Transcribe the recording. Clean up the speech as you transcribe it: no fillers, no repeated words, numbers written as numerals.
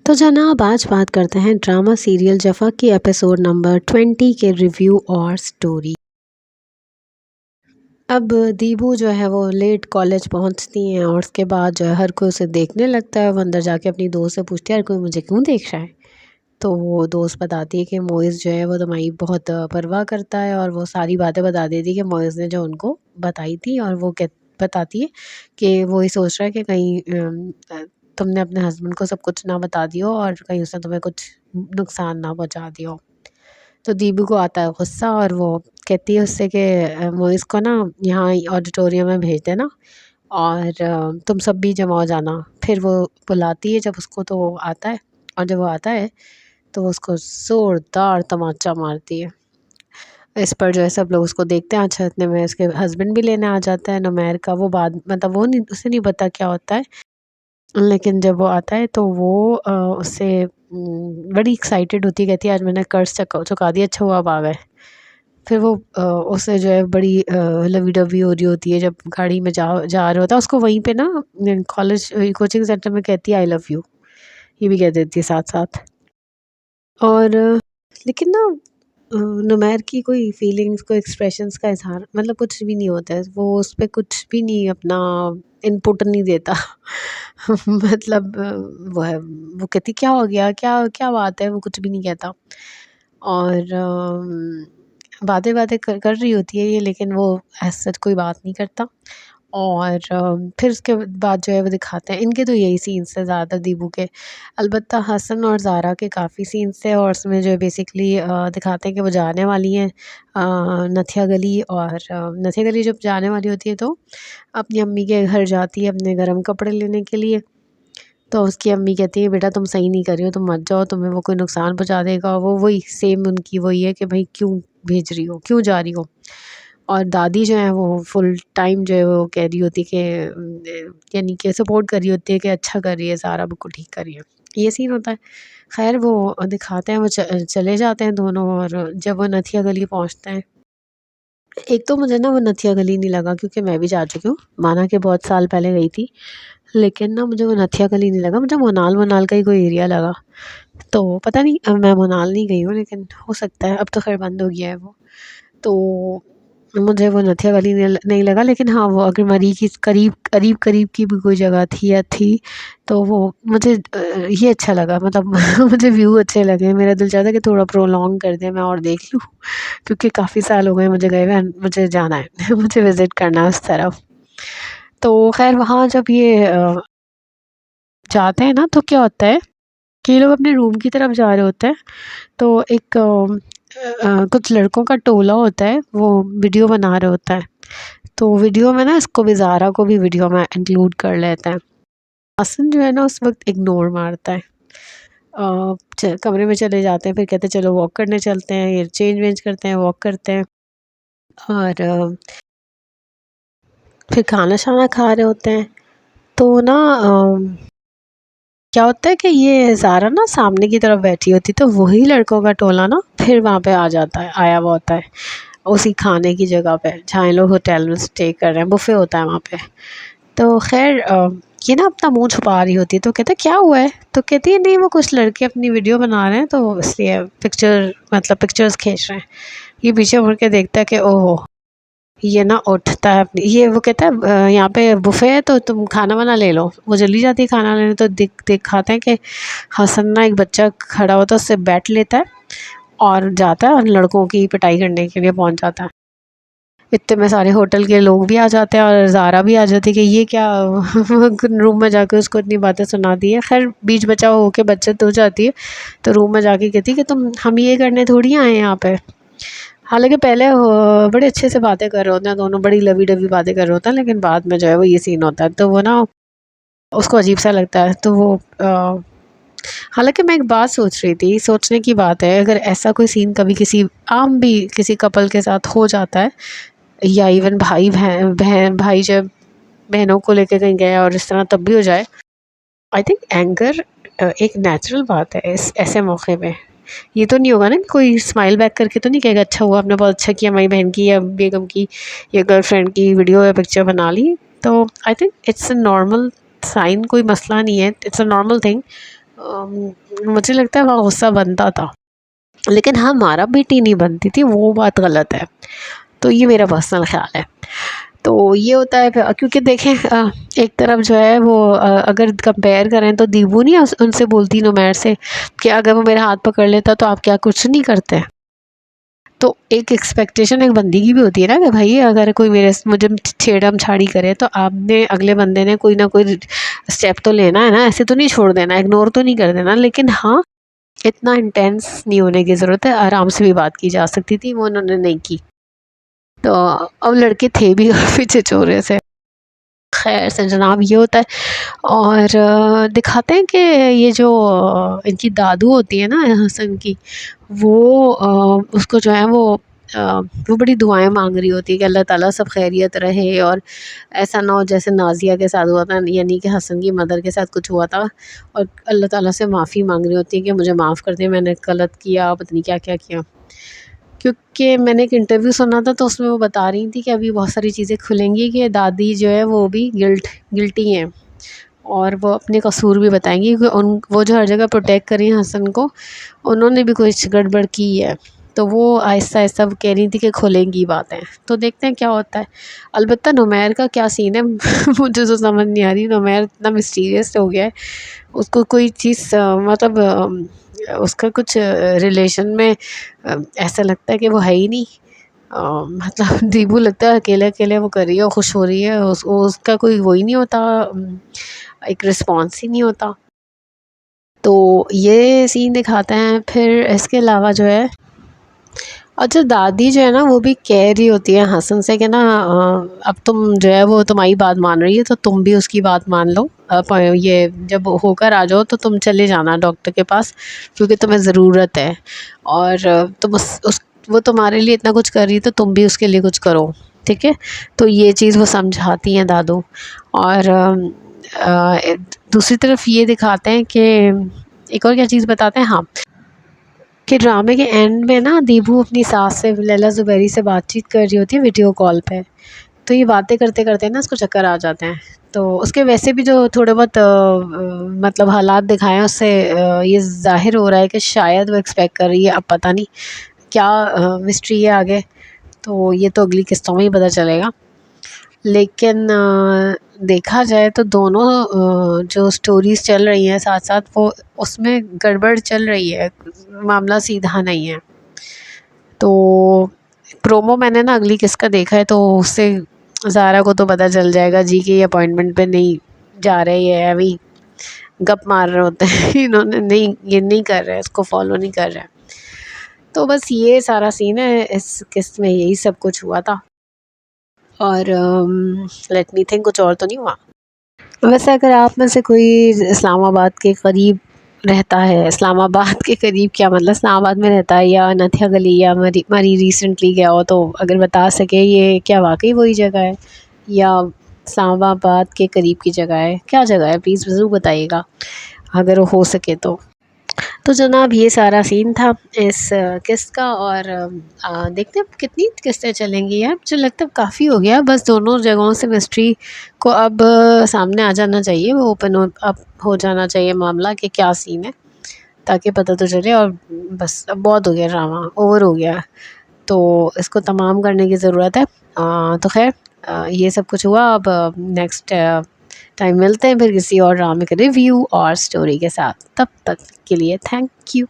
तो जनाब आज बात करते हैं ड्रामा सीरियल जफ़ा की एपिसोड नंबर 20 के रिव्यू और स्टोरी। अब दीबू जो है वो लेट कॉलेज पहुंचती हैं और उसके बाद जो है हर कोई उसे देखने लगता है। वो अंदर जाके अपनी दोस्त से पूछती है हर कोई मुझे क्यों देख रहा है। तो वो दोस्त बताती है कि मोइज़ जो है वो तुम्हारी बहुत परवाह करता है और वो सारी बातें बता देती है कि मोइज़ ने जो उनको बताई थी। और वो बताती है कि वो ये सोच रहा है कि कहीं तुमने अपने हस्बैंड को सब कुछ ना बता दियो और कहीं उसने तुम्हें कुछ नुकसान ना पहुंचा दियो। तो दीबू को आता है गुस्सा और वो कहती है उससे कि मोइज़ को ना यहाँ ऑडिटोरियम में भेज देना और तुम सब भी जमा हो जाना। फिर वो बुलाती है जब उसको, तो वो आता है और जब वो आता है तो वो उसको ज़ोरदार तमाचा मारती है। इस पर जो है सब लोग उसको देखते हैं। अच्छा, इतने में उसके हस्बैंड भी लेने आ जाता है नुमैर का। वो बाद मतलब वो नहीं, उसे नहीं पता क्या होता है, लेकिन जब वो आता है तो वो उससे बड़ी एक्साइटेड होती है। कहती है आज मैंने कर्ज़ चुका दिया, अच्छा हुआ आप आ गए। फिर वो उससे जो है बड़ी लवी-डवी हो रही होती है। जब गाड़ी में जा जा रहा होता है उसको वहीं पे ना कॉलेज कोचिंग सेंटर में कहती है आई लव यू, ये भी कह देती है साथ-साथ। और लेकिन ना नुमैर की कोई फीलिंग्स, कोई एक्सप्रेशंस का इज़हार मतलब कुछ भी नहीं होता है। वो उस पे कुछ भी नहीं अपना इनपुट नहीं देता। मतलब वो है, वो कहती क्या हो गया? क्या क्या बात है? वो कुछ भी नहीं कहता। और बातें-बातें कर रही होती है ये, लेकिन वो एज़ सच कोई बात नहीं करता। और फिर उसके बाद जो है वो दिखाते हैं, इनके तो यही सीन्स थे ज़्यादातर दीबू के। अलबत्ता हसन और ज़ारा के काफ़ी सीन्स थे और उसमें जो है बेसिकली दिखाते हैं कि वो जाने वाली हैं नथिया गली। और नथिया गली जब जाने वाली होती है तो अपनी अम्मी के घर जाती है अपने गर्म कपड़े लेने के लिए। तो उसकी अम्मी कहती है बेटा तुम सही नहीं कर रही हो, तुम मत जाओ, तुम्हें वो कोई नुकसान पहुँचा देगा। वो वही सेम उनकी वही है कि भाई क्यों भेज रही हो, क्यों जा रही हो। और दादी जो है वो फुल टाइम जो है वो कह रही होती है कि यानी कि सपोर्ट कर रही होती है कि अच्छा कर रही है सारा, बिल्कुल ठीक कर रही है। ये सीन होता है। खैर वो दिखाते हैं वो चले जाते हैं दोनों। और जब वो नथिया गली पहुँचते हैं, एक तो मुझे ना वो नथिया गली नहीं लगा क्योंकि मैं भी जा चुकी हूँ, माना कि बहुत साल पहले गई थी, लेकिन ना मुझे वो नथिया गली नहीं लगा, मुझे मोनाल मोनाल का ही कोई एरिया लगा। तो पता नहीं, मैं मोनाल नहीं गई हूँ लेकिन हो सकता है, अब तो खैर बंद हो गया है वो। तो मुझे वो नथिया गली नहीं लगा, लेकिन हाँ वो अगर मरी की करीब करीब करीब की भी कोई जगह थी या थी तो वो मुझे ये अच्छा लगा। मतलब मुझे व्यू अच्छे लगे, मेरा दिल चाहता है कि थोड़ा प्रोलॉन्ग कर दें मैं और देख लूँ, क्योंकि काफ़ी साल हो गए मुझे गए हुए, मुझे जाना है। मुझे विज़िट करना है उस तरफ। तो खैर वहाँ जब ये जाते हैं ना तो क्या होता है कि ये लोग अपने रूम की तरफ जा रहे होते हैं। तो एक कुछ लड़कों का टोला होता है, वो वीडियो बना रहे होता है। तो वीडियो में ना इसको भी, ज़ारा को भी वीडियो में इंक्लूड कर लेते हैं। हसन जो है ना उस वक्त इग्नोर मारता है। कमरे में चले जाते हैं, फिर कहते हैं चलो वॉक करने चलते हैं, ये चेंज वेंज करते हैं, वॉक करते हैं। और फिर खाना शाना खा रहे होते हैं। तो ना क्या होता है कि ये ज़ारा ना सामने की तरफ बैठी होती, तो वही लड़कों का टोला ना फिर वहाँ पे आ जाता है, आया हुआ होता है उसी खाने की जगह पे जहाँ ये लोग होटल में स्टे कर रहे हैं, बुफ़े होता है वहाँ पे। तो खैर ये ना अपना मुंह छुपा रही होती है, तो कहते क्या हुआ है, तो कहती है नहीं वो कुछ लड़के अपनी वीडियो बना रहे हैं तो इसलिए पिक्चर मतलब पिक्चर्स खींच रहे हैं। ये पीछे मुड़ के देखता है कि ओहो, ये ना उठता है अपनी, ये वो कहता है यहाँ पे बुफ़े है तो तुम खाना वाना ले लो। वो चली जाती है खाना लेने, तो दिखाते हैं कि हसन ना एक बच्चा खड़ा होता है, उससे बैट लेता है और जाता है और लड़कों की पिटाई करने के लिए पहुंच जाता है। इतने में सारे होटल के लोग भी आ जाते हैं और ज़ारा भी आ जाती है कि ये क्या रूम में जाके उसको इतनी बातें सुना दी है। खैर बीच बचाव होके बचत हो जाती है, तो रूम में जाके कहती है कि तुम हम ये करने थोड़ी आए हैं यहाँ पे। हालांकि पहले बड़े अच्छे से बातें कर रहे होते हैं दोनों, बड़ी लवी डवी बातें कर रहे होते हैं, लेकिन बाद में जो है वो ये सीन होता है तो वो ना उसको अजीब सा लगता है। तो वो हालांकि मैं एक बात सोच रही थी, सोचने की बात है, अगर ऐसा कोई सीन कभी किसी आम भी किसी कपल के साथ हो जाता है, या इवन भाई बहन बहन भाई जब बहनों को लेके कहीं गया और इस तरह तब भी हो जाए, आई थिंक एंगर एक नेचुरल बात है इस ऐसे मौके पे। ये तो नहीं होगा ना कि कोई स्माइल बैक करके तो नहीं कहेगा अच्छा हुआ आपने बहुत अच्छा किया, हमारी बहन की या बेगम की या गर्लफ्रेंड की वीडियो या पिक्चर बना ली। तो I think it's a normal sign, कोई मसला नहीं है, इट्स अ नॉर्मल थिंग। मुझे लगता है वहाँ गुस्सा बनता था, लेकिन हाँ मारा पीटी नहीं बनती थी, वो बात गलत है। तो ये मेरा पर्सनल ख्याल है। तो ये होता है क्योंकि देखें एक तरफ जो है वो अगर कंपेयर करें तो दीबू नहीं उनसे बोलती नुमैर से कि अगर वो मेरा हाथ पकड़ लेता तो आप क्या कुछ नहीं करते। तो एक एक्सपेक्टेशन एक बंदी की भी होती है ना कि भाई अगर कोई मुझे छेड़म छाड़ी करे तो आपने अगले बंदे ने कोई ना कोई स्टेप तो लेना है ना, ऐसे तो नहीं छोड़ देना, इग्नोर तो नहीं कर देना। लेकिन हाँ, इतना इंटेंस नहीं होने की ज़रूरत है, आराम से भी बात की जा सकती थी, वो उन्होंने नहीं की। तो अब लड़के थे भी काफ़ी छिछोरे से। खैर से जनाब ये होता है। और दिखाते हैं कि ये जो इनकी दादू होती है ना हसन की, वो उसको जो है वो बड़ी दुआएं मांग रही होती है कि अल्लाह ताला सब खैरियत रहे और ऐसा ना हो जैसे नाजिया के साथ हुआ था, यानी कि हसन की मदर के साथ कुछ हुआ था। और अल्लाह ताला से माफ़ी मांग रही होती है कि मुझे माफ़ कर दे, मैंने गलत किया, पता नहीं क्या क्या किया। क्योंकि मैंने एक इंटरव्यू सुना था तो उसमें वो बता रही थी कि अभी बहुत सारी चीज़ें खुलेंगी कि दादी जो है वो भी गिल्टी हैं, और वो अपने कसूर भी बताएंगी कि उन वो जो हर जगह प्रोटेक्ट करी हैं हसन को, उन्होंने भी कुछ गड़बड़ की है। तो वो आहिस्ता आहिस्ता वो कह रही थी कि खुलेंगी बातें, तो देखते हैं क्या होता है। अलबत्ता नुमैर का क्या सीन है मुझे तो समझ नहीं आ रही, नुमैर इतना मिस्टीरियस हो गया है। उसको कोई चीज़ मतलब उसका कुछ रिलेशन में ऐसा लगता है कि वो है ही नहीं। मतलब दीबू लगता है अकेले अकेले वो कर रही है और खुश हो रही है, उसका कोई वो ही नहीं होता, एक रिस्पॉन्स ही नहीं होता। तो ये सीन दिखाते हैं। फिर इसके अलावा जो है, अच्छा दादी जो है ना वो भी कह रही होती है हसन से कि ना अब तुम जो है वो तुम्हारी बात मान रही है तो तुम भी उसकी बात मान लो। ये जब होकर आ जाओ तो तुम चले जाना डॉक्टर के पास, क्योंकि तुम्हें ज़रूरत है। और तुम उस वो तुम्हारे लिए इतना कुछ कर रही है तो तुम भी उसके लिए कुछ करो, ठीक है। तो ये चीज़ वो समझाती हैं दादू। और दूसरी तरफ ये दिखाते हैं कि एक और क्या चीज़ बताते हैं, हाँ, कि ड्रामे के एंड में ना दीबू अपनी सास से, लैला ज़ुबैरी से बातचीत कर रही होती है वीडियो कॉल पे। तो ये बातें करते करते ना उसको चक्कर आ जाते हैं। तो उसके वैसे भी जो थोड़े बहुत मतलब हालात दिखाए हैं उससे ये ज़ाहिर हो रहा है कि शायद वो एक्सपेक्ट कर रही है, अब पता नहीं क्या मिस्ट्री है आगे। तो ये तो अगली किस्तों में ही पता चलेगा। लेकिन देखा जाए तो दोनों जो स्टोरीज़ चल रही हैं साथ साथ, वो उसमें गड़बड़ चल रही है, मामला सीधा नहीं है। तो प्रोमो मैंने ना अगली किस्त का देखा है, तो उससे ज़ारा को तो पता चल जाएगा जी कि ये अपॉइंटमेंट पे नहीं जा रहे, ये अभी गप मार रहे होते हैं इन्होंने नहीं, ये नहीं कर रहे, इसको फॉलो नहीं कर रहे। तो बस ये सारा सीन है, इस किस्त में यही सब कुछ हुआ था। और लेट मी थिंक, कुछ और तो नहीं हुआ। वैसे अगर आप में से कोई इस्लामाबाद के करीब रहता है, इस्लामाबाद के करीब क्या मतलब इस्लामाबाद में रहता है या नथिया गली या मरी रिसेंटली गया हो, तो अगर बता सके ये क्या वाकई वही जगह है या इस्लामाबाद के करीब की जगह है, क्या जगह है, प्लीज़ ज़रूर बताइएगा अगर हो सके तो। तो जनाब ये सारा सीन था इस किस्त का। और देखते हैं कितनी किस्तें चलेंगी यार, मुझे लगता है काफ़ी हो गया, बस दोनों जगहों से मिस्ट्री को अब सामने आ जाना चाहिए, वो ओपन अप हो जाना चाहिए मामला कि क्या सीन है, ताकि पता तो चले। और बस अब बहुत हो गया ड्रामा, ओवर हो गया, तो इसको तमाम करने की ज़रूरत है। तो खैर ये सब कुछ हुआ, अब नेक्स्ट टाइम मिलते हैं फिर किसी और ड्रामे के रिव्यू और स्टोरी के साथ। तब तक के लिए थैंक यू।